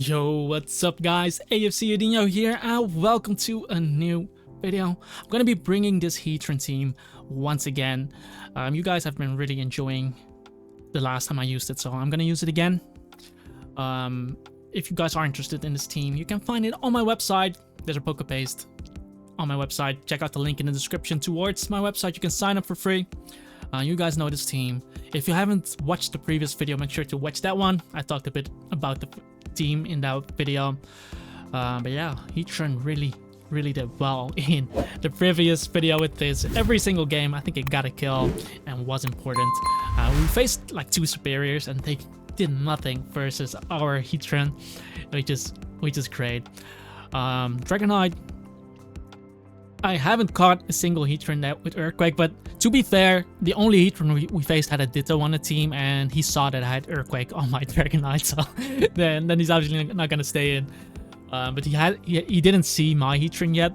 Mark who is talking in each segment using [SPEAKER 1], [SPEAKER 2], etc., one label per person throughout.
[SPEAKER 1] Yo, what's up guys? AFC Udinho here and welcome to a new video. I'm gonna be bringing this Heatran team once again. You guys have been really enjoying the last time I used it, so I'm gonna use it again. If you guys are interested in this team, you can find it on my website. There's a Poke paste on my website. Check out the link in the description towards my website. You can sign up for free. You guys know this team. If you haven't watched the previous video, make sure to watch that one. I talked a bit about the team in that video. But yeah, Heatran really did well in the previous video with this. Every single game, I think it got a kill and was important. We faced like two superiors and they did nothing versus our Heatran, which is great. Dragonite, I haven't caught a single Heatran that with Earthquake, but to be fair, the only Heatran we faced had a Ditto on the team, and he saw that I had Earthquake on my Dragonite, so then he's obviously not gonna stay in. But he didn't see my Heatran yet.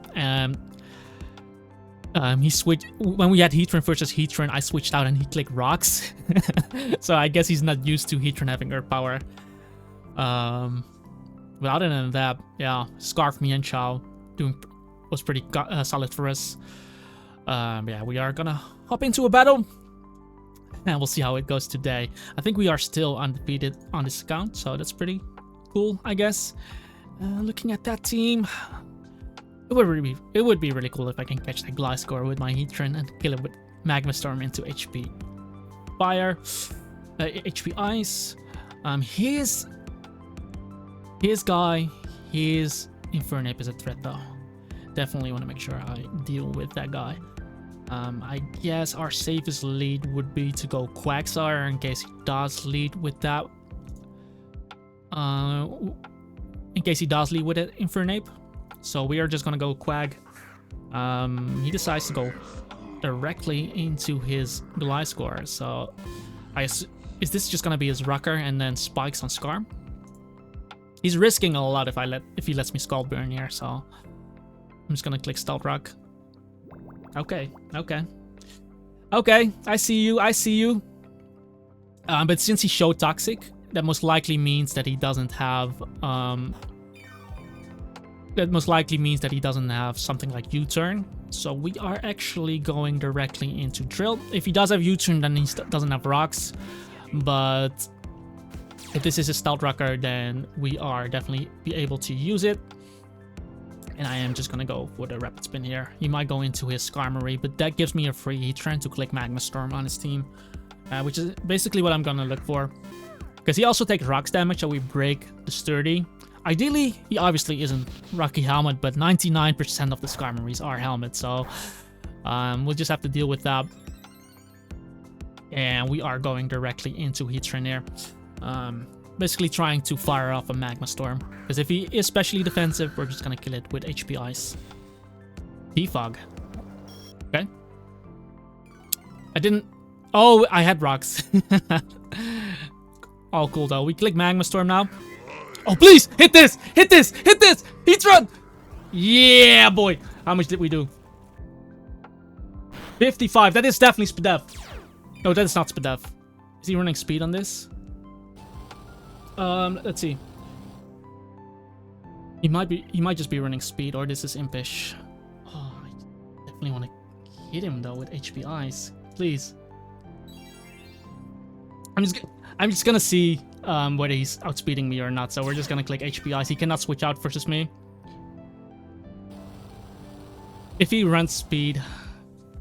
[SPEAKER 1] He switched when we had Heatran versus Heatran. I switched out and he clicked rocks, so I guess he's not used to Heatran having Earth power. But other than that, yeah, Scarf me and Chow was pretty solid for us. Yeah, we are gonna hop into a battle and we'll see how it goes today. I think we are still undefeated on this account, so that's pretty cool, I guess. Looking at that team, it would be really cool if I can catch that Gliscor with my Heatran and kill it with Magma Storm into HP Fire, HP Ice. His guy, his Infernape is a threat though. Definitely want to make sure I deal with that guy. I guess our safest lead would be to go Quagsire in case he does lead with that. In case he does lead with it, Infernape. So we are just gonna go Quag. He decides to go directly into his Gliscor. So is this just gonna be his Rucker and then spikes on Scar? He's risking a lot if he lets me Scald Burn here, so I'm just gonna click Stealth Rock. Okay. I see you. But since he showed Toxic, that most likely means that he doesn't have something like U-turn. So we are actually going directly into Drill. If he does have U-turn, then he doesn't have rocks. But if this is a Stealth Rocker, then we are definitely be able to use it. And I am just gonna go for the Rapid Spin here. He might go into his Skarmory, but that gives me a free Heatran to click Magma Storm on his team, which is basically what I'm gonna look for. Because he also takes rocks damage, so we break the Sturdy. Ideally, he obviously isn't Rocky Helmet, but 99% of the Skarmories are Helmet, so we'll just have to deal with that. And we are going directly into Heatran here. Basically trying to fire off a Magma Storm. Because if he is specially defensive, we're just gonna kill it with HP Ice. Defog. Okay. I didn't... Oh, I had rocks. All cool though. We click Magma Storm now. Oh, please! Hit this! Hit this! Hit this! Heatran! Yeah, boy! How much did we do? 55. That is definitely Spadef. No, that is not Spadef. Is he running speed on this? Let's see. He might just be running speed, or this is Impish. Oh, I definitely want to hit him though with HP Ice, please. I'm just gonna see whether he's outspeeding me or not. So we're just gonna click HP Ice. He cannot switch out versus me. If he runs speed,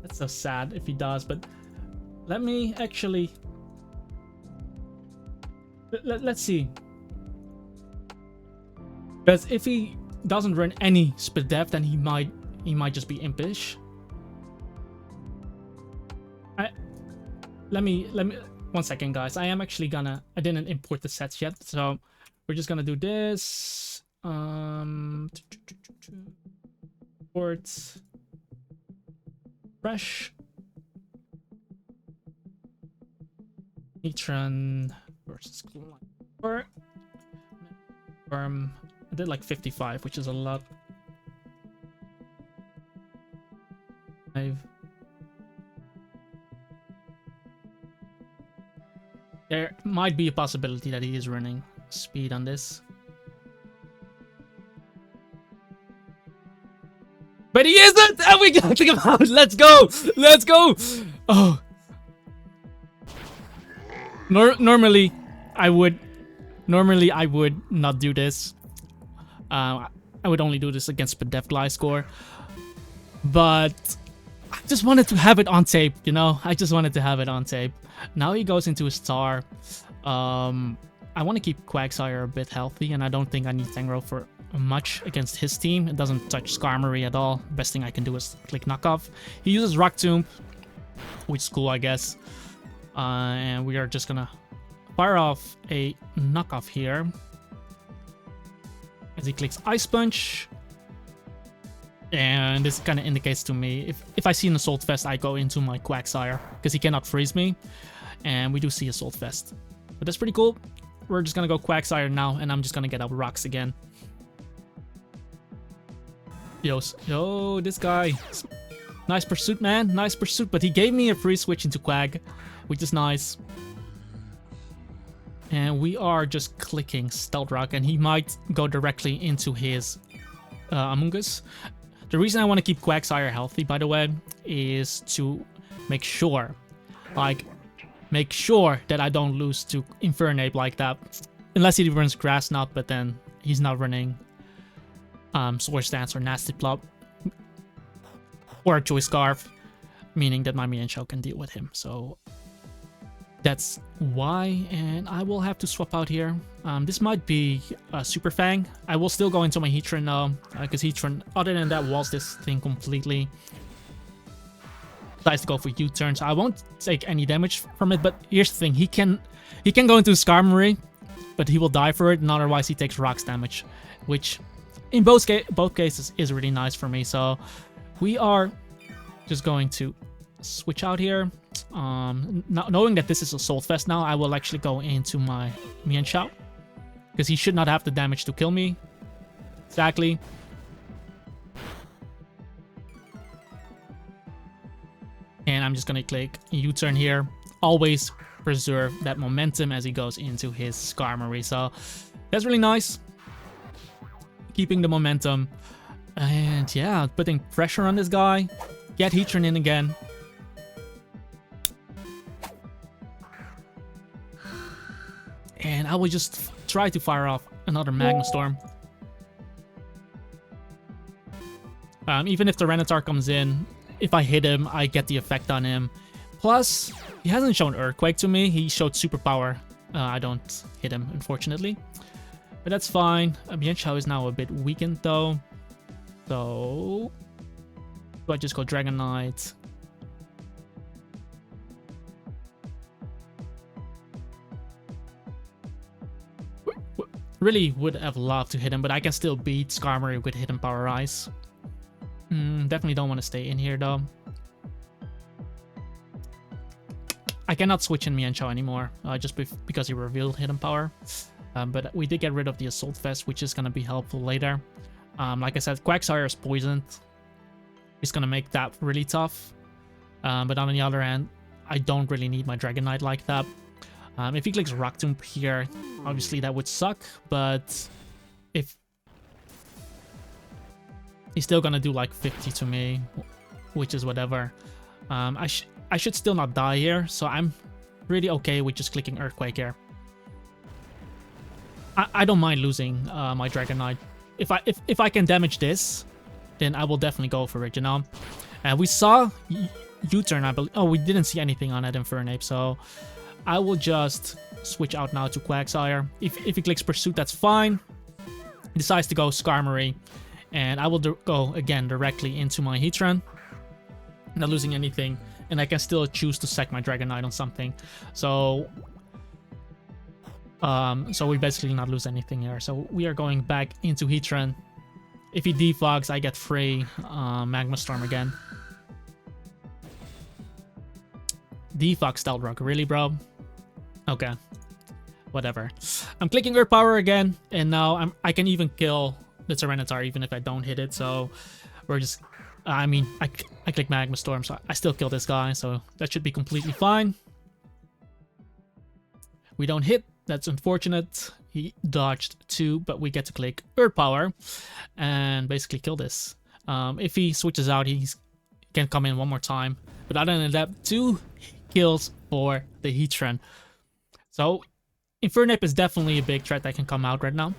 [SPEAKER 1] that's so sad if he does. But let me actually. Let's see. Because if he doesn't run any Spadef, then he might just be Impish. Let me 1 second, guys. I didn't import the sets yet, so we're just gonna do this. Import fresh Heatran versus Gliscor. I did like 55, which is a lot. There might be a possibility that he is running speed on this. we go! Take him out! Let's go! Let's go! Oh. Normally, I would not do this. I would only do this against Pedef Gliscor. But I just wanted to have it on tape, you know? I just wanted to have it on tape. Now he goes into a star. I want to keep Quagsire a bit healthy, and I don't think I need Tangrowth for much against his team. It doesn't touch Skarmory at all. Best thing I can do is click knockoff. He uses Rock Tomb, which is cool, I guess. And we are just gonna fire off a knockoff here. As he clicks Ice Punch. And this kind of indicates to me, if I see an Assault Vest, I go into my Quagsire, because he cannot freeze me. And we do see Assault Vest. But that's pretty cool. We're just gonna go Quagsire now, and I'm just gonna get out rocks again. Yo, this guy. Nice pursuit, man. Nice pursuit. But he gave me a free switch into Quag, which is nice. And we are just clicking Stealth Rock, and he might go directly into his Among Us. The reason I want to keep Quagsire healthy, by the way, is to make sure, that I don't lose to Infernape like that. Unless he runs Grass Knot, but then he's not running Swords Dance or Nasty Plot. Or Choice Scarf, meaning that my Mienshao can deal with him. So that's why, and I will have to swap out here. This might be Super Fang. I will still go into my Heatran now, because Heatran, other than that, walls this thing completely. Decides to go for U-turn, so I won't take any damage from it. But here's the thing: he can go into Skarmory, but he will die for it, and otherwise he takes rocks damage, which in both cases is really nice for me. So we are just going to switch out here. Knowing that this is Assault Vest now, I will actually go into my Mienshao, because he should not have the damage to kill me. Exactly. And I'm just gonna click U-turn here. Always preserve that momentum as he goes into his Skarmory. So that's really nice. Keeping the momentum. And yeah, putting pressure on this guy. Get Heatran in again. And I will just try to fire off another Magma Storm. Even if the Renatar comes in, if I hit him, I get the effect on him. Plus, he hasn't shown Earthquake to me. He showed Superpower. I don't hit him, unfortunately. But that's fine. Mienshao is now a bit weakened, though. So do I just go Dragonite? Really would have loved to hit him, but I can still beat Skarmory with Hidden Power Ice. Definitely don't want to stay in here, though. I cannot switch in Mienshao anymore, just because he revealed Hidden Power. But we did get rid of the Assault Vest, which is going to be helpful later. Like I said, Quagsire is poisoned. It's going to make that really tough. But on the other hand, I don't really need my Dragonite like that. If he clicks Rock Tomb here, obviously that would suck. But if he's still going to do like 50 to me, which is whatever. I should still not die here, so I'm really okay with just clicking Earthquake here. I don't mind losing my Dragonite. If I can damage this, then I will definitely go for it, you know? And we saw U-turn, I believe. Oh, we didn't see anything on that Infernape, so I will just switch out now to Quagsire. If he clicks Pursuit, that's fine. He decides to go Skarmory, and I will go again directly into my Heatran. Not losing anything, and I can still choose to sack my Dragonite on something. So we basically not lose anything here. So we are going back into Heatran. If he defogs, I get free Magma Storm again. Defog Stealth Rock, really, bro? Okay, whatever. I'm clicking Earth Power again, and now I can even kill the Tyranitar even if I don't hit it. So we're just, I mean, I click Magma Storm, so I still kill this guy, so that should be completely fine. We don't hit. That's unfortunate. He dodged 2, but we get to click Earth Power and basically kill this. If he switches out, he's can come in one more time. But other than that, 2 kills for the Heatran. So Infernape is definitely a big threat that can come out right now.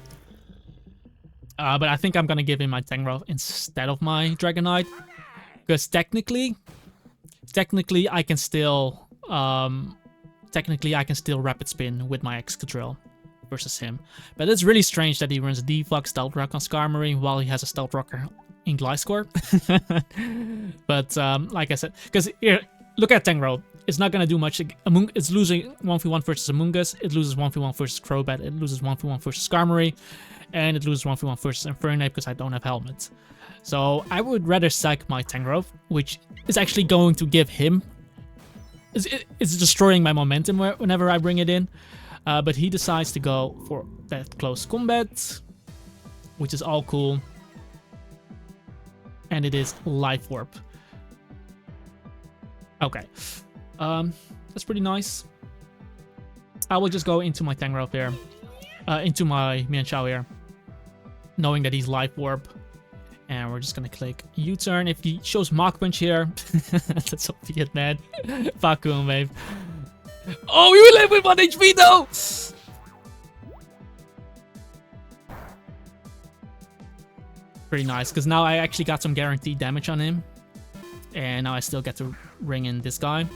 [SPEAKER 1] But I think I'm gonna give him my Tangrowth instead of my Dragonite, because technically I can still Rapid Spin with my Excadrill versus him. But it's really strange that he runs Defog, Stealth Rock on Skarmory while he has a Stealth Rocker in Gliscor. But like I said, because here, look at Tangrowth. It's not gonna do much. It's losing 1v1 versus Amoonguss. It loses 1v1 versus Crobat. It loses 1v1 versus Skarmory. And it loses 1v1 versus Infernape because I don't have helmets. So I would rather sack my Tangrowth, which is actually going to give him... It's destroying my momentum whenever I bring it in. But he decides to go for that close combat, which is all cool. And it is Life Orb. Okay. That's pretty nice. I will just go into my Tangrowth here. Into my Mienshao here. Knowing that he's Life Orb. And we're just gonna click U-turn. If he shows Mach Punch here, that's so weird, man. Vacuum Wave. Oh, we will live with 1 HP though! Pretty nice, because now I actually got some guaranteed damage on him. And now I still get to ring in this guy.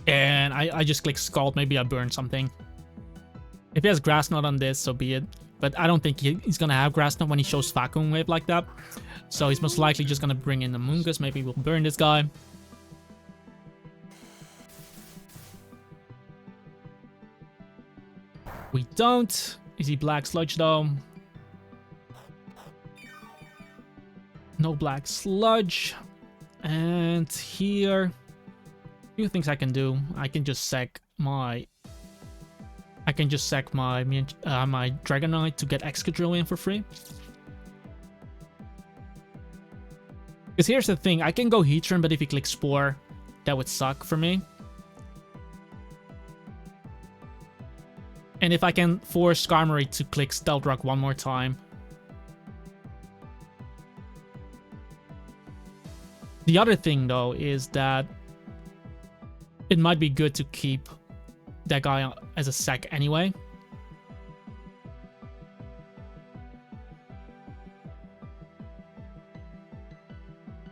[SPEAKER 1] And I just click Scald. Maybe I burn something. If he has Grass Knot on this, so be it. But I don't think he's gonna have Grass Knot when he shows Vacuum Wave like that. So he's most likely just gonna bring in the Amoonguss. Maybe we'll burn this guy. We don't. Is he Black Sludge though? No Black Sludge. And here... few things I can do. I can just sack my... my Dragonite to get Excadrill in for free. Because here's the thing, I can go Heatran, but if he clicks Spore, that would suck for me. And if I can force Skarmory to click Stealth Rock one more time. The other thing though is that it might be good to keep that guy as a sack anyway.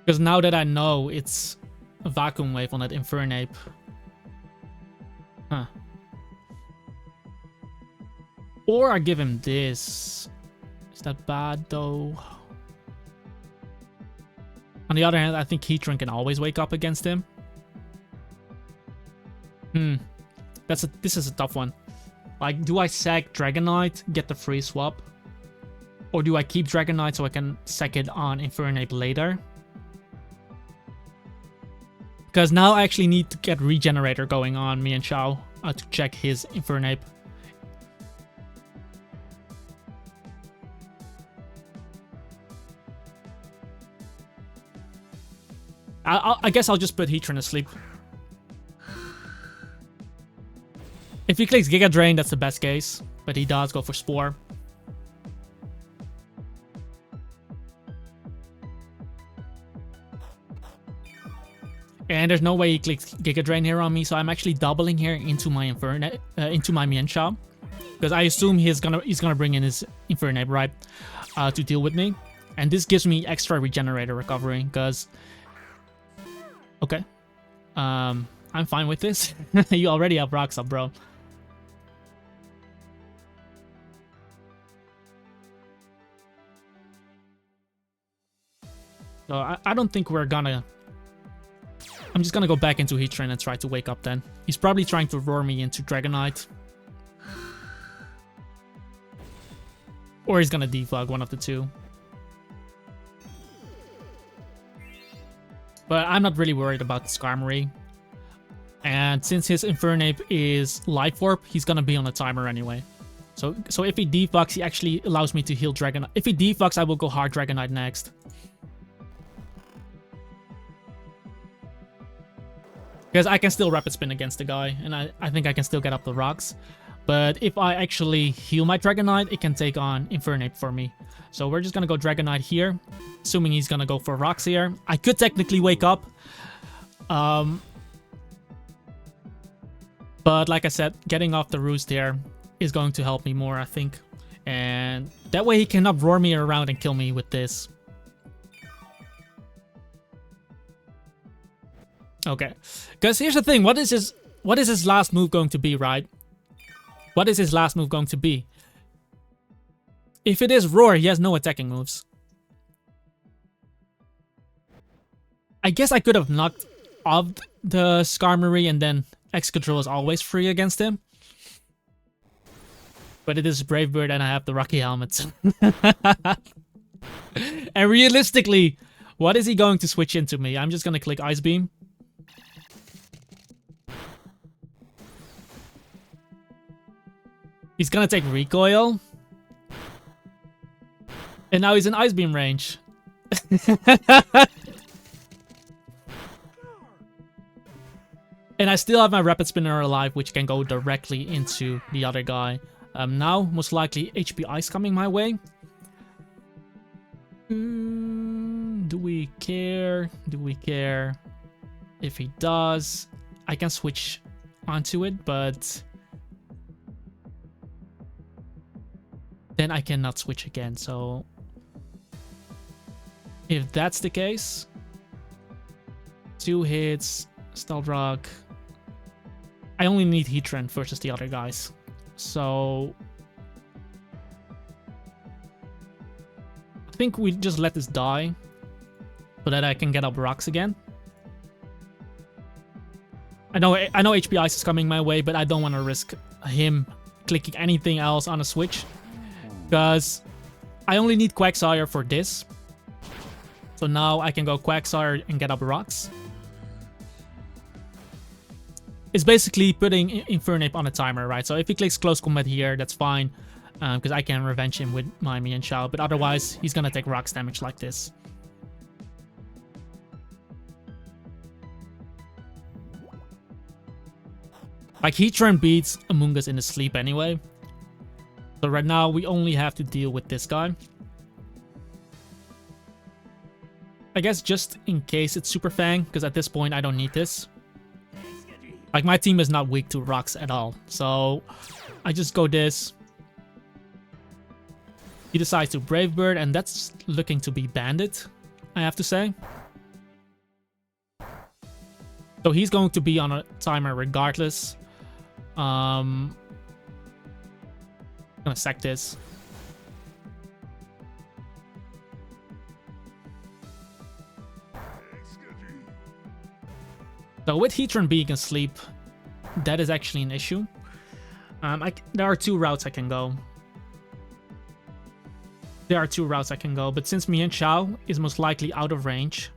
[SPEAKER 1] Because now that I know it's a Vacuum Wave on that Infernape. Huh. Or I give him this. Is that bad though? On the other hand, I think Heatran can always wake up against him. This is a tough one. Like, do I sack Dragonite, get the free swap? Or do I keep Dragonite so I can sack it on Infernape later? Because now I actually need to get Regenerator going on Mienshao to check his Infernape. I guess I'll just put Heatran to sleep. If he clicks Giga Drain, that's the best case. But he does go for Spore. And there's no way he clicks Giga Drain here on me, so I'm actually doubling here into my Mienshao. Because I assume he's gonna bring in his Infernape, right? To deal with me. And this gives me extra Regenerator recovery, because... okay. I'm fine with this. You already have rocks up, bro. So I don't think we're gonna... I'm just gonna go back into Heatran and try to wake up then. He's probably trying to roar me into Dragonite. Or he's gonna defog, one of the two. But I'm not really worried about the Skarmory. And since his Infernape is Life Orb, he's gonna be on a timer anyway. So if he defogs, he actually allows me to heal Dragonite. If he defogs, I will go hard Dragonite next. Because I can still Rapid Spin against the guy, and I think I can still get up the rocks. But if I actually heal my Dragonite, it can take on Infernape for me. So we're just gonna go Dragonite here, assuming he's gonna go for rocks here. I could technically wake up. But like I said, getting off the roost here is going to help me more, I think. And that way he cannot roar me around and kill me with this. Okay. Because here's the thing, what is his last move going to be, right? What is his last move going to be? If it is roar, he has no attacking moves. I guess I could have knocked off the Skarmory and then X-Control is always free against him. But it is Brave Bird and I have the Rocky Helmet. And realistically, what is he going to switch into me? I'm just going to click Ice Beam. He's going to take Recoil. And now he's in Ice Beam range. And I still have my Rapid Spinner alive, which can go directly into the other guy. Now, most likely, HP Ice coming my way. Do we care? Do we care? If he does, I can switch onto it, but then I cannot switch again. So if that's the case, 2 hits, Stealth Rock. I only need Heatran versus the other guys. So I think we just let this die so that I can get up rocks again. I know HP Ice is coming my way, but I don't want to risk him clicking anything else on a switch because I only need Quagsire for this. So now I can go Quagsire and get up rocks. It's basically putting Infernape on a timer, right? So if he clicks Close Combat here, that's fine. Because I can revenge him with my Mienshao. But otherwise, he's gonna take rocks damage like this. Like, Heatran beats Amoonguss in his sleep anyway. So right now, we only have to deal with this guy. I guess just in case it's Super Fang, because at this point, I don't need this. Like, my team is not weak to rocks at all. So I just go this. He decides to Brave Bird, and that's looking to be Bandit, I have to say. So he's going to be on a timer regardless. I'm gonna sack this. So with Heatran being asleep, that is actually an issue. There are 2 routes I can go. But since Mienshao is most likely out of range,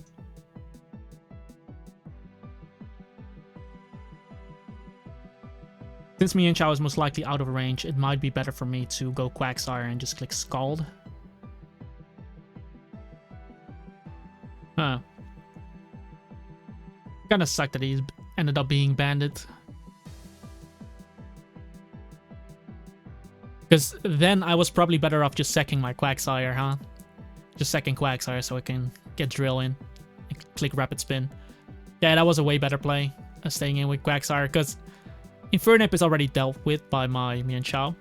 [SPEAKER 1] it might be better for me to go Quagsire and just click Scald. Huh. Kinda sucked that he ended up being Bandit. Because then I was probably better off just sacking my Quagsire, huh? Just sacking Quagsire so I can get Drill in and click Rapid Spin. Yeah, that was a way better play, staying in with Quagsire, because Infernape is already dealt with by my Mienshao.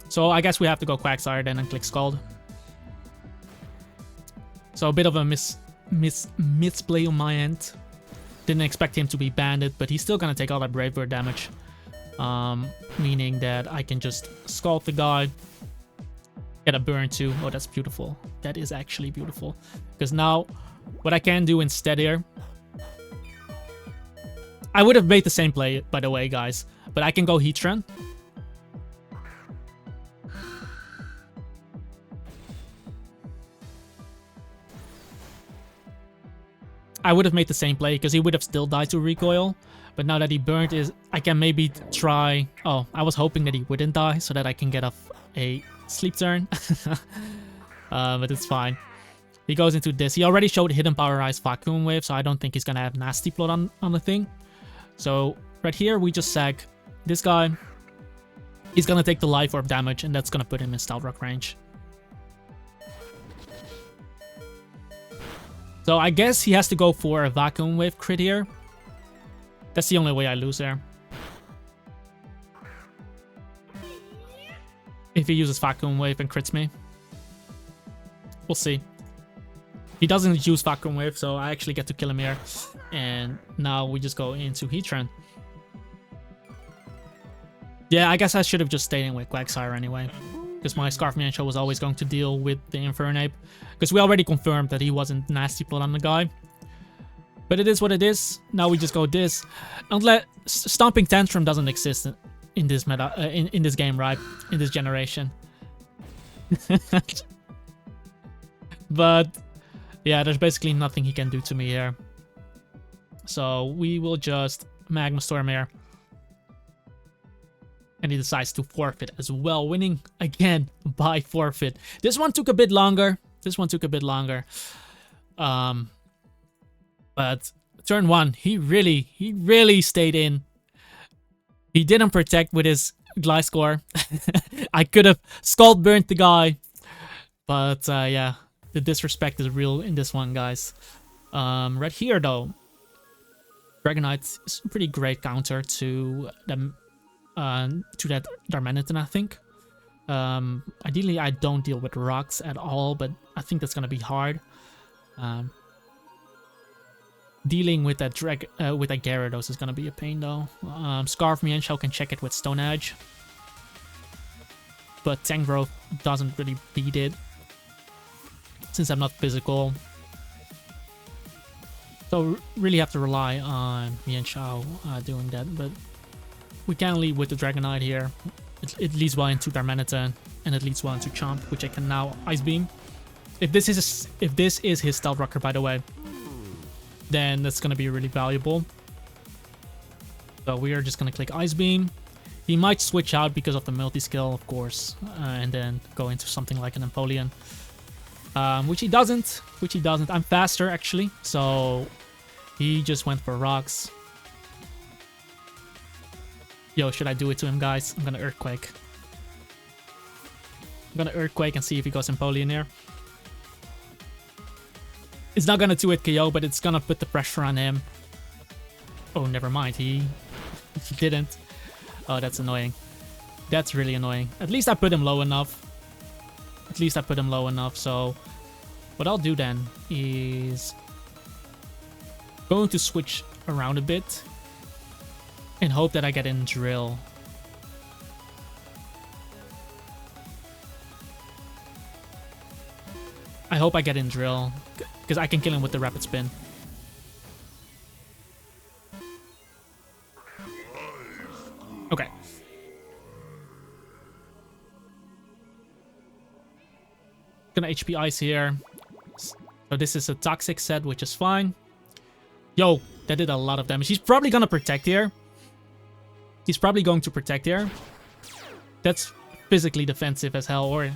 [SPEAKER 1] So I guess we have to go Quagsire then and click Scald. So a bit of a misplay on my end. Didn't expect him to be Bandit, but he's still gonna take all that Brave Bird damage. Meaning that I can just Scald the guy. Get a burn too. Oh, that's beautiful. That is actually beautiful. Because now, what I can do instead here... I would have made the same play, by the way, guys. But I can go Heatran. I would have made the same play because he would have still died to recoil. But now that he burned, I can maybe try... Oh, I was hoping that he wouldn't die so that I can get off a sleep turn. But it's fine. He goes into this. He already showed Hidden Powerized Vacuum Wave, so I don't think he's gonna have Nasty Plot on the thing. So right here, we just sag this guy. He's gonna take the Life Orb damage, and that's gonna put him in Stealth Rock range. So I guess he has to go for a Vacuum Wave crit here. That's the only way I lose there. If he uses Vacuum Wave and crits me. We'll see. He doesn't use Vacuum Wave, so I actually get to kill him here. And now we just go into Heatran. Yeah, I guess I should have just stayed in with Quagsire anyway. Because my Scarf Mienshao was always going to deal with the Infernape. Because we already confirmed that he wasn't Nasty Plot on the guy. But it is what it is. Now we just go this. Unless Stomping Tantrum doesn't exist in this meta, in this game, right? In this generation. But yeah, there's basically nothing he can do to me here. So we will just Magma Storm here. And he decides to forfeit as well, winning again by forfeit. This one took a bit longer. But turn one, he really stayed in. He didn't protect with his Gliscor. I could have Scald Burnt the guy. But yeah, the disrespect is real in this one, guys. Right here, though, Dragonite is a pretty great counter to them. To that Darmanitan, I think. Ideally, I don't deal with rocks at all, but I think that's gonna be hard. Dealing with that Gyarados is gonna be a pain, though. Scarf Mienshao can check it with Stone Edge, but Tangrowth doesn't really beat it since I'm not physical. So really have to rely on Mienshao doing that, but. We can lead with the Dragonite here. It leads well into Darmanitan, and it leads well into Chomp, which I can now Ice Beam. If this is his Stealth Rocker, by the way, then that's gonna be really valuable. So we are just gonna click Ice Beam. He might switch out because of the multi-skill, of course, and then go into something like an Empoleon, which he doesn't. I'm faster actually, so he just went for rocks. Yo, should I do it to him, guys? I'm gonna Earthquake. And see if he goes Empoleon here. It's not gonna 2-hit KO, but it's gonna put the pressure on him. Oh, never mind. He didn't. Oh, that's annoying. That's really annoying. At least I put him low enough. So what I'll do then is going to switch around a bit. And hope that I get in Drill. I hope I get in Drill, because I can kill him with the Rapid Spin. Okay. Gonna HP Ice here. So this is a Toxic set, which is fine. Yo, that did a lot of damage. He's probably gonna protect here. He's probably going to protect here. That's physically defensive as hell, or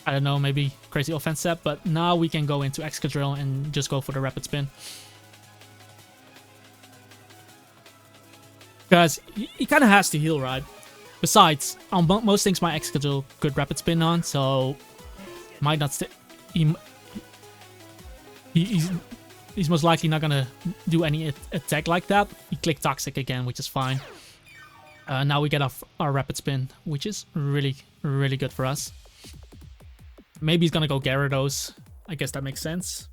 [SPEAKER 1] I don't know, maybe crazy offense set. But now we can go into Excadrill and just go for the Rapid Spin. Because he kind of has to heal, right? Besides, on most things my Excadrill could Rapid Spin on, so might not stay. He's most likely not gonna do any attack like that. He clicked Toxic again, which is fine. Now we get our Rapid Spin, which is really good for us. Maybe he's gonna go Gyarados. I guess that makes sense.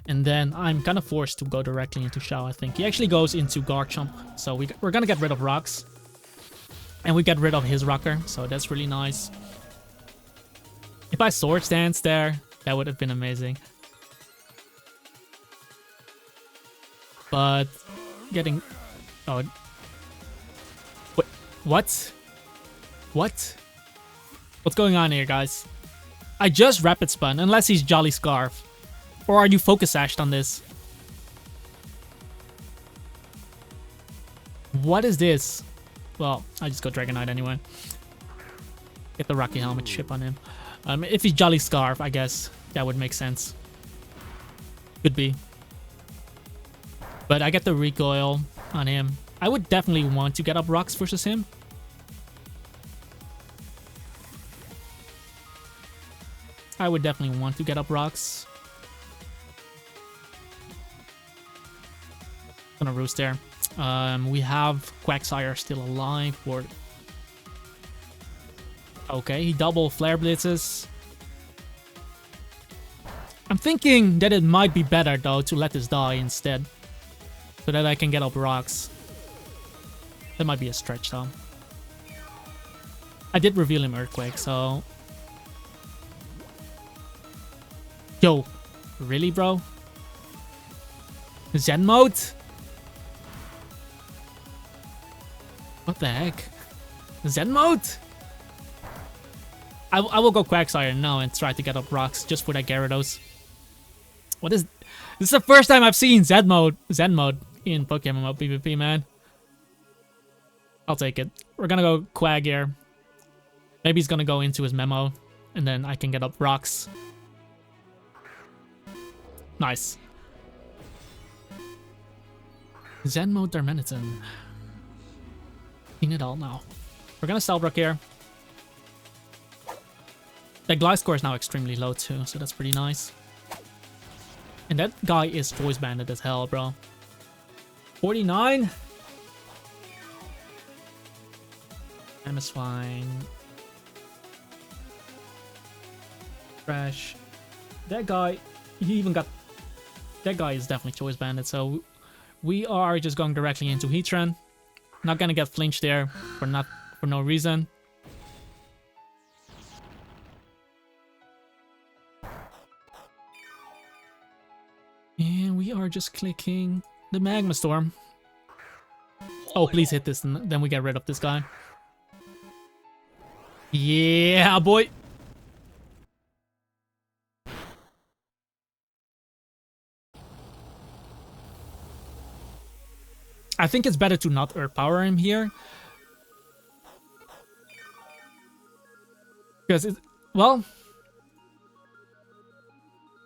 [SPEAKER 1] And then I'm kind of forced to go directly into Shao, I think. He actually goes into Garchomp, so we're gonna get rid of rocks. And we get rid of his rocker, so that's really nice. If I Swords Dance there, that would have been amazing. But getting... Oh. Wait, what? What's going on here, guys? I just Rapid Spun, unless he's Jolly Scarf. Or are you Focus Sashed on this? What is this? Well, I just go Dragonite anyway. Get the Rocky Helmet chip on him. If he's Jolly Scarf, I guess That would make sense. Could be. But I get the recoil on him. I would definitely want to get up rocks versus him. I would definitely want to get up rocks. Gonna roost there. We have Quagsire still alive. Okay, he double flare blitzes. I'm thinking that it might be better though to let this die instead, so that I can get up rocks. That might be a stretch though. I did reveal him Earthquake, so... Yo, really, bro? Zen mode? What the heck? Zen mode? I will go Quagsire now and try to get up rocks just for that Gyarados. What is... This is the first time I've seen Zen mode in PokeMMO PvP, man. I'll take it. We're gonna go Quag here. Maybe he's gonna go into his memo, and then I can get up rocks. Nice. Zen mode Darmanitan. Seen it all now. We're gonna Cellbrook here. That Glide score is now extremely low too, so that's pretty nice. And that guy is voice banded as hell, bro. 49? I'm is fine. Trash. That guy, he even got... That guy is definitely choice banded, so we are just going directly into Heatran. Not gonna get flinched there for no reason. And we are just clicking the Magma Storm. Oh, please hit this, and then we get rid of this guy. Yeah, boy. I think it's better to not Earth Power him here. Because it, well,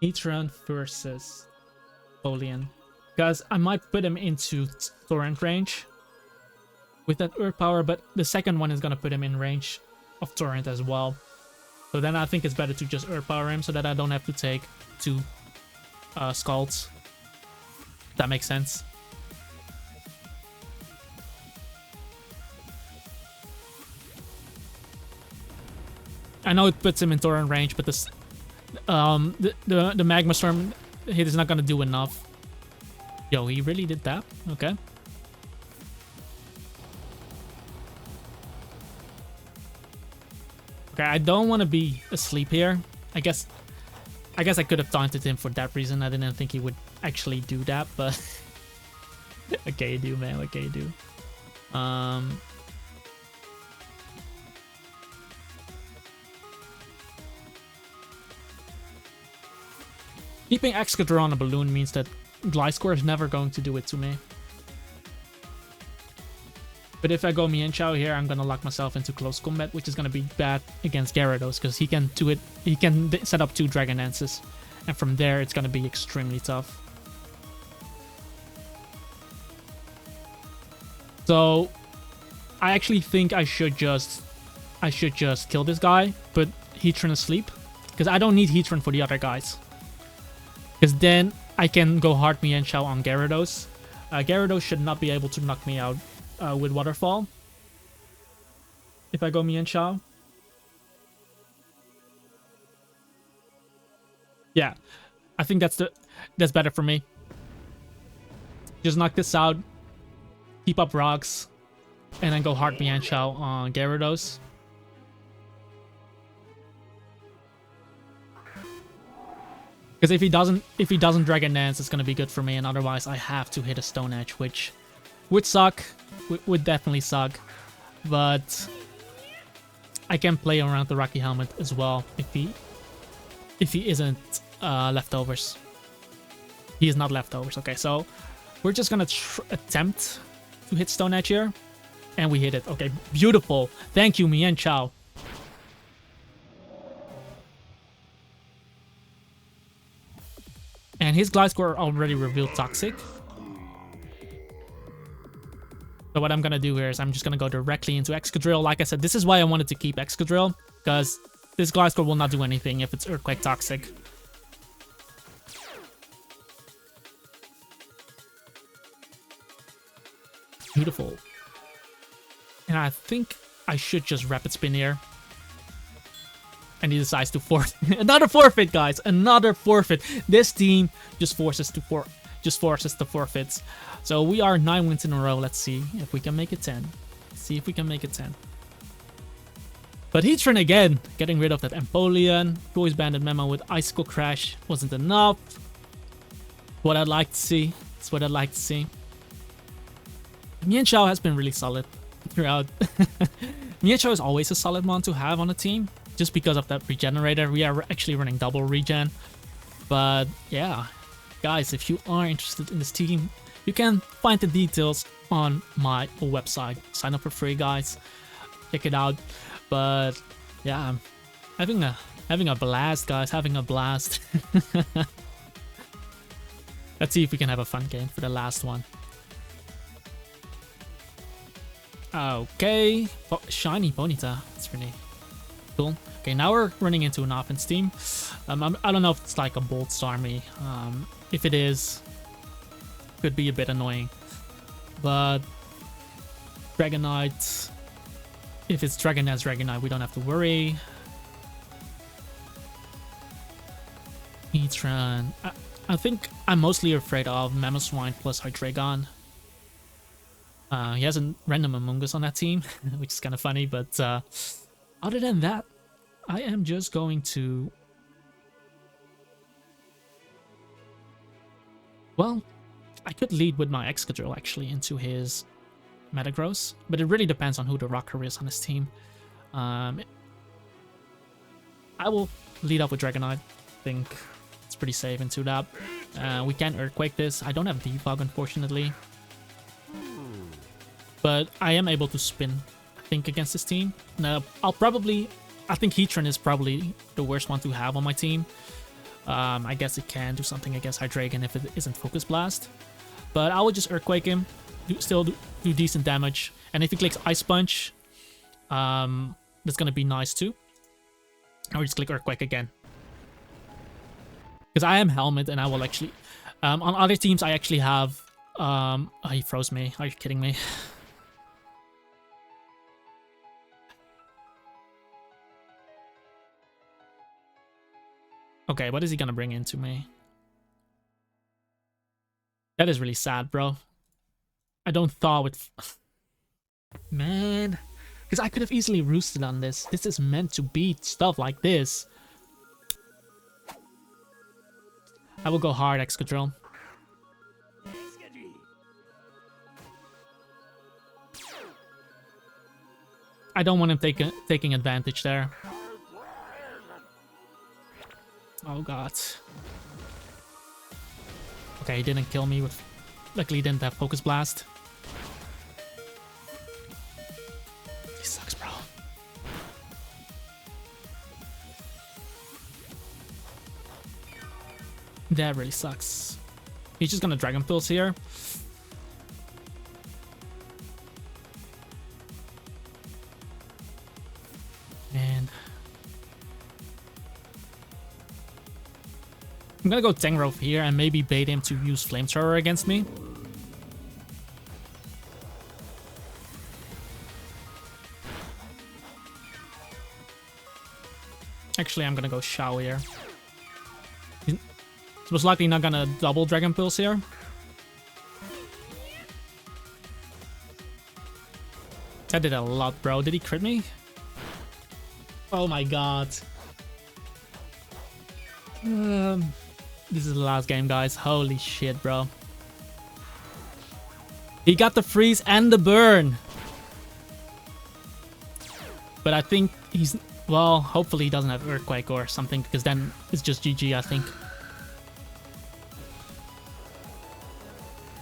[SPEAKER 1] Heatran versus Folian. Because I might put him into Torrent range with that Earth Power, but the second one is going to put him in range of Torrent as well. So then I think it's better to just Earth Power him so that I don't have to take two Scalds. That makes sense. I know it puts him in Torrent range, but this, the Magma Storm hit is not gonna do enough. Yo, he really did that? Okay. Okay, I don't want to be asleep here. I guess I could have taunted him for that reason. I didn't think he would actually do that, but what can you do, man? What can you do? Keeping Excavator on a balloon means that Gliscor is never going to do it to me. But if I go Mienshao here, I'm gonna lock myself into close combat, which is gonna be bad against Gyarados because he can do it. He can set up 2 Dragon Dances, and from there it's gonna be extremely tough. So I actually think I should just kill this guy, put Heatran asleep, because I don't need Heatran for the other guys. Because then I can go hard Mienshao on Gyarados. Gyarados should not be able to knock me out with Waterfall. If I go Mienshao. Yeah, I think that's better for me. Just knock this out, keep up rocks, and then go hard Mienshao on Gyarados. Because if he doesn't Dragon Dance, it's gonna be good for me, and otherwise I have to hit a Stone Edge, which would suck. Would definitely suck. But I can play around the Rocky Helmet as well if he isn't leftovers. He is not leftovers. Okay, so we're just gonna attempt to hit Stone Edge here, and we hit it. Okay, beautiful. Thank you, Mienshao. his Gliscor already revealed Toxic. So what I'm gonna do here is I'm just gonna go directly into Excadrill. Like I said, this is why I wanted to keep Excadrill, because this Gliscor will not do anything if it's Earthquake Toxic. Beautiful. And I think I should just Rapid Spin here. And he decides to forfeit. Another forfeit, guys. Another forfeit. This team just forces the forfeits. So we are 9 wins in a row. Let's see if we can make it 10. See if we can make it 10. But Heatran again, getting rid of that Empoleon. Choice Banded Memo with Icicle Crash wasn't enough. What I'd like to see. It's what I'd like to see. Mienshao has been really solid throughout. Mienshao is always a solid one to have on a team, just because of that regenerator. We are actually running double regen. But yeah, guys, if you are interested in this team, you can find the details on my website. Sign up for free, guys. Check it out. But yeah, I'm having a blast, guys. Having a blast. Let's see if we can have a fun game for the last one. Okay, shiny Ponyta. That's really cool. Okay, now we're running into an offense team. I don't know if it's like a Bolt Starmie. If it is, could be a bit annoying. But Dragonite, if it's Dragonite, we don't have to worry. Heatran. I think I'm mostly afraid of Mamoswine plus Hydreigon. He has a random Amoonguss on that team, which is kind of funny, but other than that, I am just going to... Well, I could lead with my Excadrill actually into his Metagross, but it really depends on who the rocker is on his team. I will lead up with Dragonite. I think it's pretty safe into that. We can Earthquake this. I don't have Defog, unfortunately. But I am able to spin, I think, against this team. Now, I think Heatran is probably the worst one to have on my team. I guess it can do something against Hydreigon if it isn't Focus Blast. But I will just Earthquake him, still do decent damage. And if he clicks Ice Punch, that's going to be nice too. I will just click Earthquake again. Because I am Helmet and I will actually... on other teams, I actually have... oh, he froze me. Are you kidding me? Okay, what is he gonna bring into me? That is really sad, bro. I don't thaw with... Man. Because I could have easily roosted on this. This is meant to beat stuff like this. I will go hard, Excadrill. I don't want him taking advantage there. Oh god. Okay, he didn't kill me with... Luckily he didn't have Focus Blast. He sucks, bro. That really sucks. He's just gonna Dragon Pulse here. And I'm gonna go Tangrowth here and maybe bait him to use Flamethrower against me. Actually, I'm gonna go Shao here. He's most likely not gonna double Dragon Pulse here. That did a lot, bro. Did he crit me? Oh my god. This is the last game, guys. Holy shit, bro. He got the freeze and the burn. But I think he's... Well, hopefully he doesn't have Earthquake or something, because then it's just GG, I think.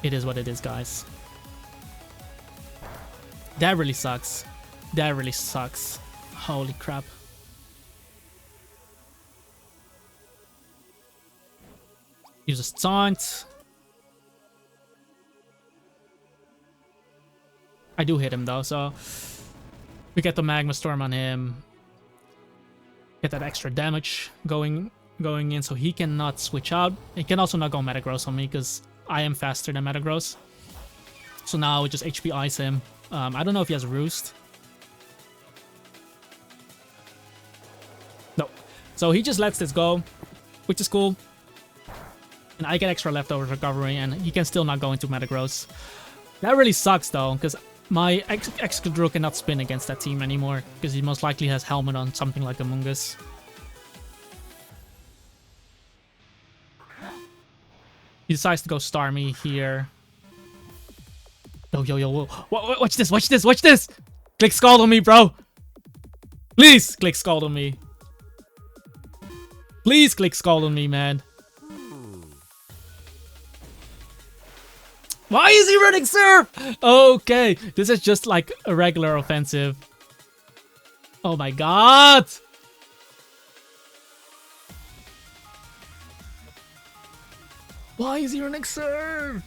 [SPEAKER 1] It is what it is, guys. That really sucks. That really sucks. Holy crap. Uses taunt. I do hit him though, so we get the Magma Storm on him. Get that extra damage going in, so he cannot switch out. He can also not go Metagross on me because I am faster than Metagross. So now we just HP ice him. I don't know if he has Roost. No. So he just lets this go, which is cool. And I get extra leftovers recovery, and he can still not go into Metagross. That really sucks though, because my Excadrill cannot spin against that team anymore, because he most likely has Helmet on something like Amoonguss. He decides to go Starmie here. Yo. Watch this. Click Scald on me, bro. Please click Scald on me. Please click Scald on me, man. Why is he running Surf? Okay, this is just like a regular offensive. Oh my god. Why is he running Surf?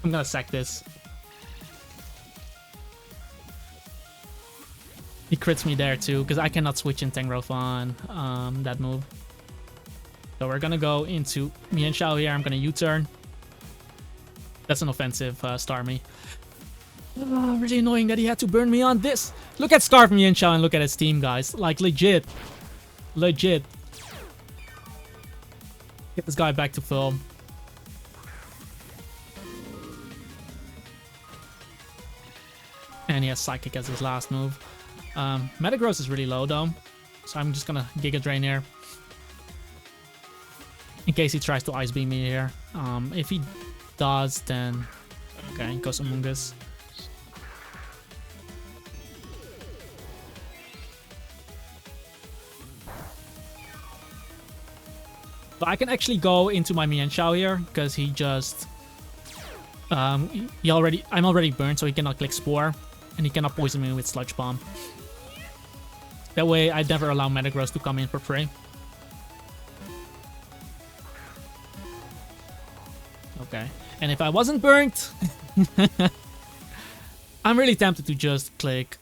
[SPEAKER 1] I'm gonna sack this. He crits me there too, because I cannot switch in Tangrowth on that move. So we're gonna go into Mienshao here. I'm gonna U-turn. That's an offensive Starmie. Really annoying that he had to burn me on this. Look at Scarf Mienshao and look at his team, guys. Like, legit. Legit. Get this guy back to full. And he has Psychic as his last move. Metagross is really low though, so I'm just gonna Giga Drain here. In case he tries to Ice Beam me here. If he does, then... Okay, goes Amoonguss. But I can actually go into my Mienshao here, because he just... I'm already burned, so he cannot click Spore. And he cannot poison me with Sludge Bomb. That way, I never allow Metagross to come in for free. Okay. And if I wasn't burnt... I'm really tempted to just click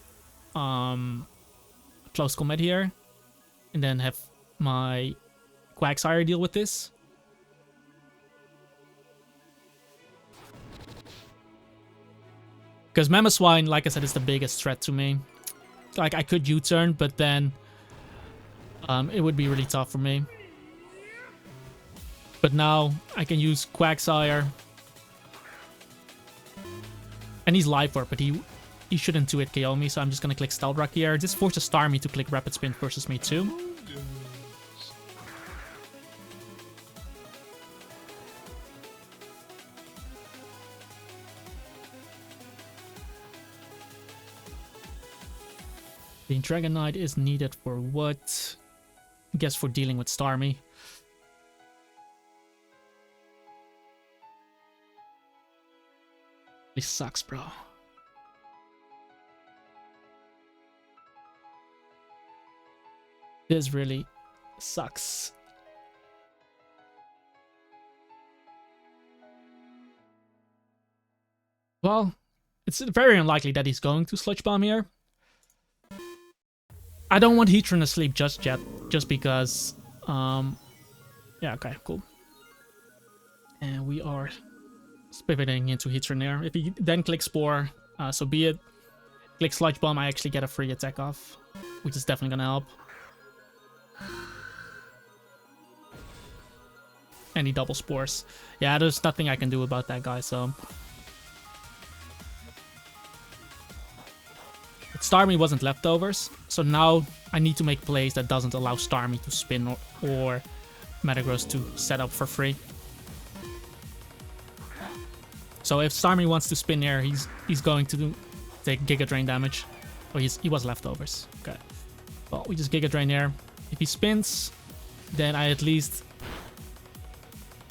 [SPEAKER 1] Close Combat here. And then have my Quagsire deal with this. Because Mamoswine, like I said, is the biggest threat to me. Like, I could U-turn, but then it would be really tough for me. But now I can use Quagsire. And he's Life Orb, but he shouldn't 2-hit KO me, so I'm just gonna click Stealth Rock here. This forces Starmie to click Rapid Spin versus me too. The Dragonite is needed for what? I guess for dealing with Starmie. This sucks, bro. This really sucks. Well, it's very unlikely that he's going to Sludge Bomb here. I don't want Heatran to sleep just yet, just because, yeah, okay, cool. And we are pivoting into Heatran there. If he then clicks Spore, so be it. Click Sludge Bomb, I actually get a free attack off, which is definitely gonna help. And he double Spores. Yeah, there's nothing I can do about that guy, so... Starmie wasn't leftovers, so now I need to make plays that doesn't allow Starmie to spin or Metagross to set up for free. So if Starmie wants to spin here, he's going to take Giga Drain damage. Oh, he was leftovers. Okay. Well, we just Giga Drain here. If he spins, then I at least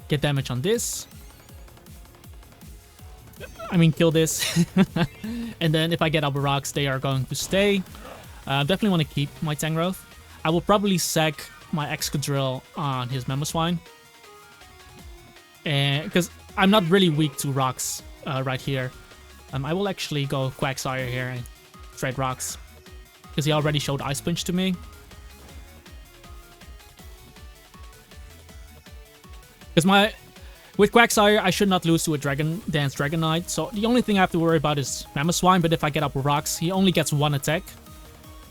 [SPEAKER 1] get damage on this. I mean, kill this. And then if I get Upper Rocks, they are going to stay. Definitely want to keep my Tangrowth. I will probably sack my Excadrill on his Mamoswine, And because I'm not really weak to rocks right here. I will actually go Quagsire here and trade rocks. Because he already showed Ice Punch to me. Because with Quagsire, I should not lose to a Dragon Dance Dragonite. So the only thing I have to worry about is Mamoswine. But if I get up with rocks, he only gets 1 attack.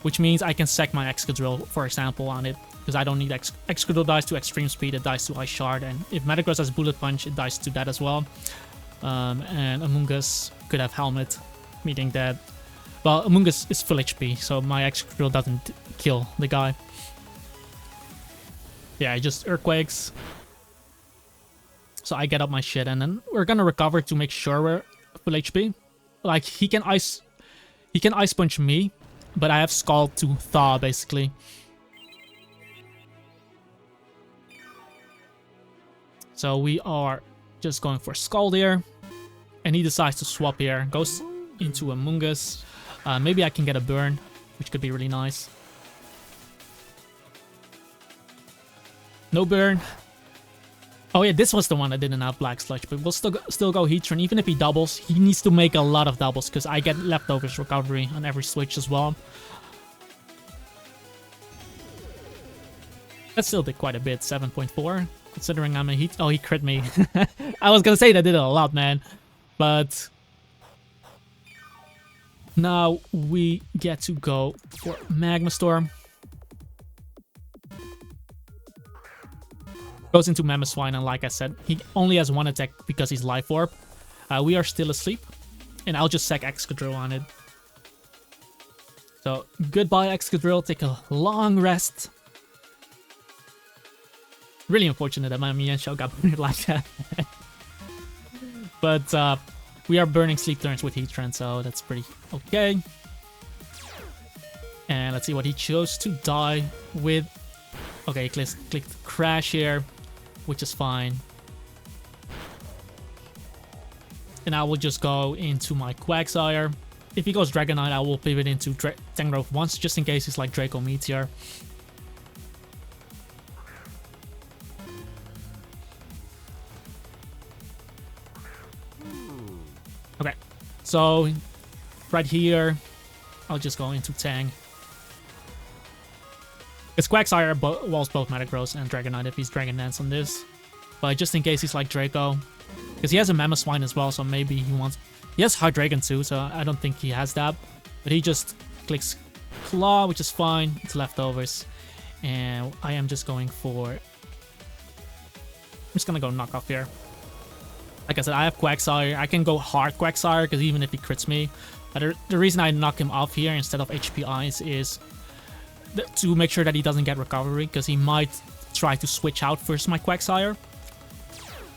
[SPEAKER 1] Which means I can sack my Excadrill, for example, on it. Because I don't need Excadrill dies to Extreme Speed, it dies to Ice Shard. And if Metagross has Bullet Punch, it dies to that as well. And Amoonguss could have Helmet, meaning that... Well, Amoonguss is full HP, so my Excadrill doesn't kill the guy. Yeah, just Earthquakes. So I get up my shit, and then we're gonna recover to make sure we're full HP. Like, he can Ice Punch me, but I have Scald to Thaw, basically. So we are just going for Scald here. And he decides to swap here. Goes into Amoonguss. Maybe I can get a burn, which could be really nice. No burn. Oh yeah, this was the one that didn't have Black Sludge, but we'll still go Heatran. Even if he doubles, he needs to make a lot of doubles, because I get leftovers recovery on every switch as well. That still did quite a bit, 7.4, considering I'm a Heat... Oh, he crit me. I was gonna say that did a lot, man. But... now we get to go for Magma Storm. Goes into Mamoswine, and like I said, he only has 1 attack because he's Life Orb. We are still asleep, and I'll just sack Excadrill on it. So, goodbye Excadrill, take a long rest. Really unfortunate that my Mienshao got burned like that. But we are burning Sleep turns with Heatran, so that's pretty okay. And let's see what he chose to die with. Okay, clicked Crash here, which is fine. And I will just go into my Quagsire. If he goes Dragonite, I will pivot into Tangrowth once, just in case he's like Draco Meteor. Okay, so right here, I'll just go into Tang. Because Quagsire walls both Metagross and Dragonite if he's Dragon Dance on this. But just in case he's like Draco. Because he has a Mamoswine as well, so maybe he wants... He has Hydreigon too, so I don't think he has that. But he just clicks Claw, which is fine. It's leftovers. And I am just going for... I'm just gonna go Knock Off here. Like I said, I have Quagsire. I can go hard Quagsire, because even if he crits me... the reason I knock him off here instead of HP Ice is... to make sure that he doesn't get recovery, because he might try to switch out first my Quagsire.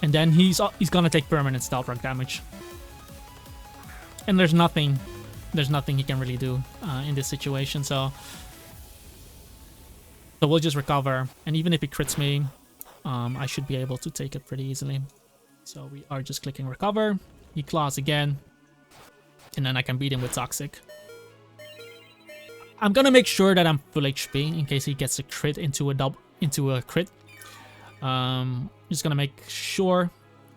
[SPEAKER 1] And then he's gonna take permanent Stealth Rock damage. And there's nothing he can really do in this situation, so we'll just recover. And even if he crits me, I should be able to take it pretty easily. So we are just clicking Recover. He claws again. And then I can beat him with Toxic. I'm gonna make sure that I'm full HP in case he gets a crit into a crit. Just gonna make sure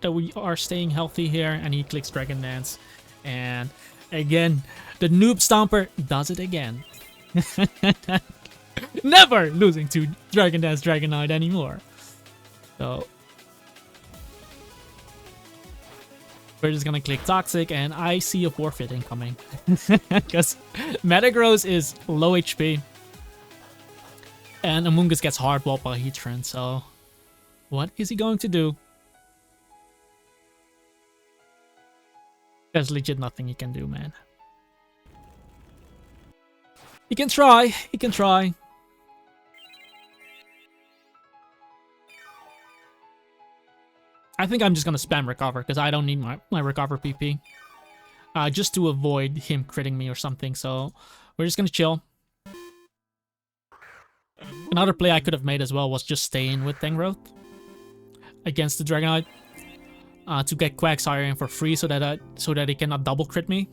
[SPEAKER 1] that we are staying healthy here, and he clicks Dragon Dance, and again the Noob Stomper does it again. Never losing to Dragon Dance Dragonite anymore. So we're just gonna click Toxic, and I see a forfeit incoming. Because Metagross is low HP. And Amoonguss gets hardballed by Heatran, so... what is he going to do? There's legit nothing he can do, man. He can try, he can try. I think I'm just gonna spam Recover, because I don't need my Recover PP. Just to avoid him critting me or something, so we're just gonna chill. Another play I could have made as well was just stay in with Tangrowth against the Dragonite to get Quagsire in for free, so that he cannot double crit me.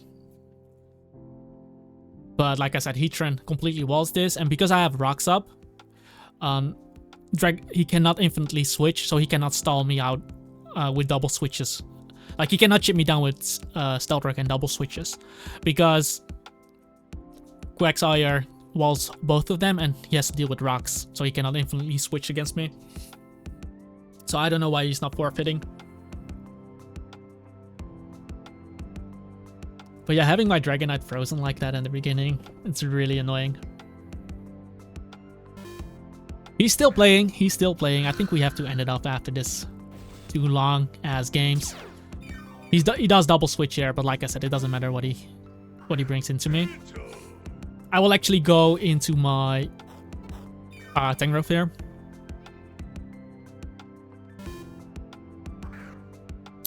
[SPEAKER 1] But like I said, Heatran completely walls this, and because I have rocks up, he cannot infinitely switch, so he cannot stall me out with double switches. Like, he cannot chip me down with Stealth Rock and double switches, because Quagsire walls both of them and he has to deal with rocks, so he cannot infinitely switch against me. So I don't know why he's not forfeiting. But yeah, having my Dragonite frozen like that in the beginning, it's really annoying. He's still playing. He's still playing. I think we have to end it off after this too long as games. He does double switch here, but like I said, it doesn't matter what he brings into me. I will actually go into my Tangrowth here.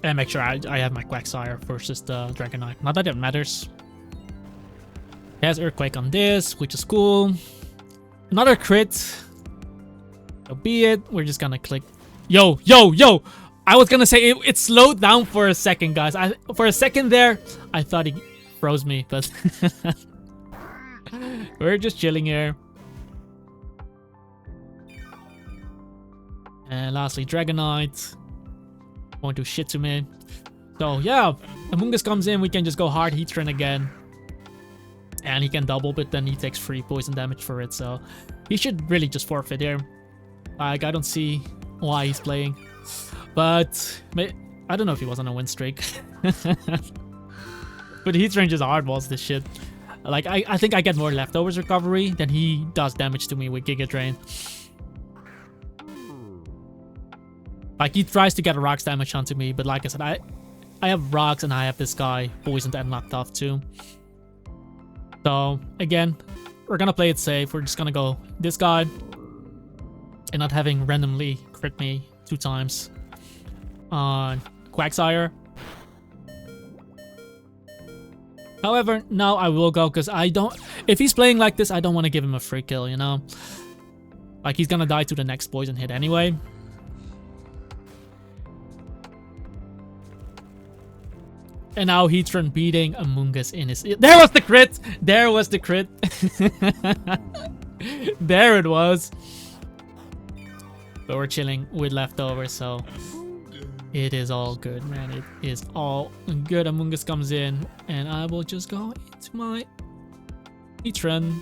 [SPEAKER 1] And make sure I have my Quagsire versus the Dragonite. Not that it matters. He has Earthquake on this, which is cool. Another crit. So be it. We're just gonna click. Yo! I was gonna say it slowed down for a second, guys. For a second there, I thought he froze me, but we're just chilling here. And lastly, Dragonite. Won't do shit to me. So yeah, Amoonguss comes in, we can just go hard Heatran again. And he can double, but then he takes free poison damage for it, so he should really just forfeit here. Like, I don't see why he's playing. But I don't know if he was on a win streak. But Heatran just hardballs this shit. Like, I think I get more leftovers recovery than he does damage to me with Giga Drain. Like, he tries to get a rocks damage onto me, but like I said, I have rocks and I have this guy poisoned and knocked off too. So again, we're gonna play it safe. We're just gonna go this guy and not having randomly crit me 2 times on Quagsire. However, now I will go, because I don't... If he's playing like this, I don't want to give him a free kill, you know? Like, he's gonna die to the next poison hit anyway. And now Heatran beating Amoonguss in his... There was the crit! There was the crit! There it was. But we're chilling with leftovers, so... It is all good, man. It is all good. Amoonguss comes in, and I will just go into my Heatran.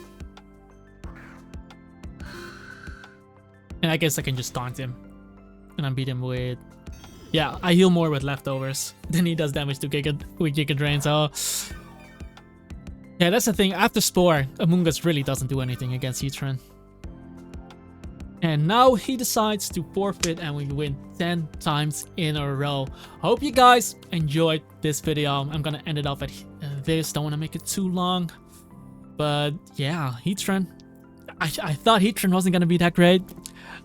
[SPEAKER 1] And I guess I can just taunt him. And I beat him with... Yeah, I heal more with leftovers than he does damage to Giga Drain, so... Yeah, that's the thing. After Spore, Amoonguss really doesn't do anything against Heatran. And now he decides to forfeit and we win 10 times in a row. Hope you guys enjoyed this video. I'm gonna end it off at this. Don't want to make it too long. But yeah, Heatran. I thought Heatran wasn't gonna be that great.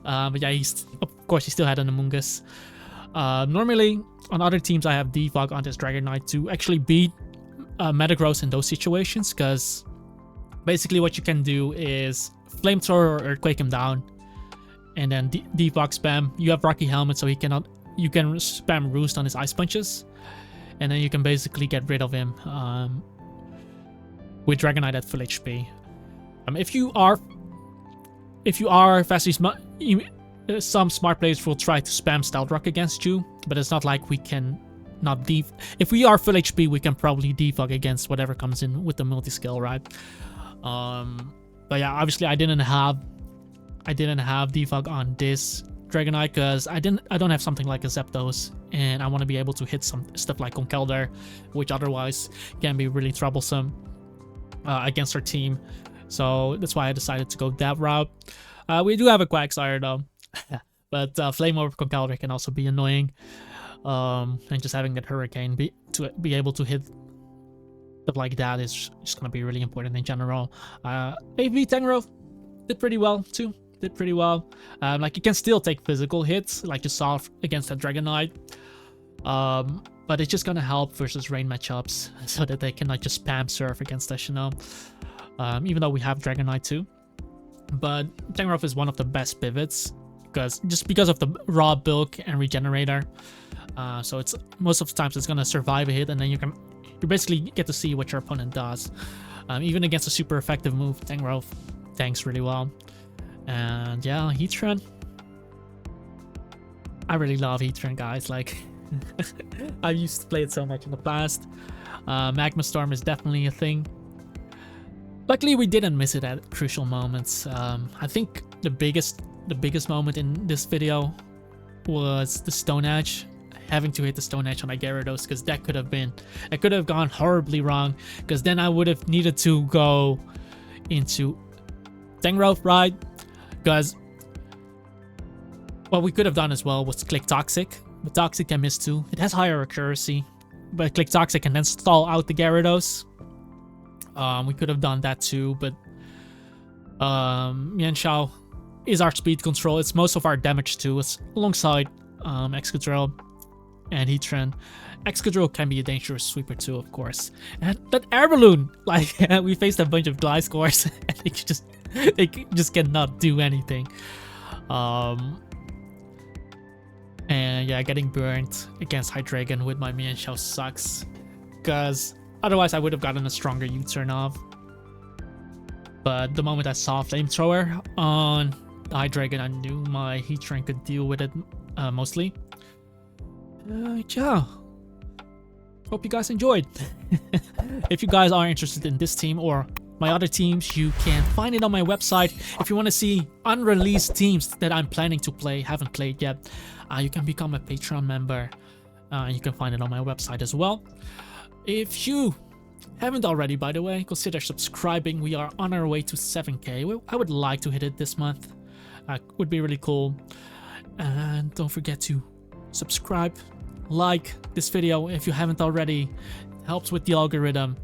[SPEAKER 1] But yeah, of course he still had an Amoonguss. Normally, on other teams, I have Defog on this Dragonite to actually beat Metagross in those situations, because basically what you can do is Flamethrower or Earthquake him down, and then Defog spam. You have Rocky Helmet, so you can spam Roost on his Ice Punches, and then you can basically get rid of him with Dragonite at full HP. If you are fastly smart, some smart players will try to spam Stealth Rock against you, but it's not like we can not if we are full HP, we can probably defog against whatever comes in with the multi-skill, right? But yeah, obviously I didn't have defog on this Dragonite because I don't have something like a Zapdos, and I want to be able to hit some stuff like Conkeldurr, which otherwise can be really troublesome against our team. So that's why I decided to go that route. We do have a Quagsire though. But Flame over Conkeldurr can also be annoying, and just having that Hurricane to be able to hit stuff like that is just gonna be really important in general. AV Tangrowth did pretty well too. Like, you can still take physical hits, like you saw against that Dragonite, but it's just gonna help versus rain matchups, so that they cannot just spam Surf against us, you know. Even though we have Dragonite too, but Tangrowth is one of the best pivots. Because of the raw bulk and regenerator, so it's most of the times it's gonna survive a hit, and then you basically get to see what your opponent does. Even against a super effective move, Tangrowth tanks really well. And yeah, Heatran. I really love Heatran, guys. Like, I used to play it so much in the past. Magma Storm is definitely a thing. Luckily, we didn't miss it at crucial moments. I think the biggest moment in this video was the Stone Edge. Having to hit the Stone Edge on my Gyarados, because that could have gone horribly wrong, because then I would have needed to go into Tangrowth, right? Because what we could have done as well was click Toxic, but Toxic can miss too. It has higher accuracy, but click Toxic and then stall out the Gyarados. We could have done that too, but Mienshao is our speed control. It's most of our damage too. It's alongside Excadrill and Heatran. Excadrill can be a dangerous sweeper too, of course. And that Air Balloon, like we faced a bunch of Gliscors and they just cannot do anything. And yeah, getting burnt against Hydreigon with my Mienshao sucks, because otherwise I would have gotten a stronger U-turn off. But the moment I saw Flamethrower on the Hydreigon, I knew my Heatran could deal with it mostly. Yeah. Hope you guys enjoyed. If you guys are interested in this team or my other teams, you can find it on my website. If you want to see unreleased teams that I'm planning to play, haven't played yet, you can become a Patreon member. You can find it on my website as well. If you haven't already, by the way, consider subscribing. We are on our way to 7K. I would like to hit it this month. Would be really cool. And don't forget to subscribe, like this video if you haven't already. It helps with the algorithm.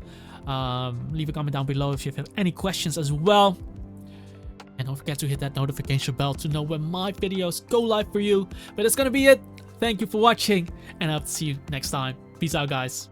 [SPEAKER 1] Leave a comment down below if you have any questions as well. And don't forget to hit that notification bell to know when my videos go live for you. But that's gonna be it. Thank you for watching, and I'll see you next time. Peace out, guys.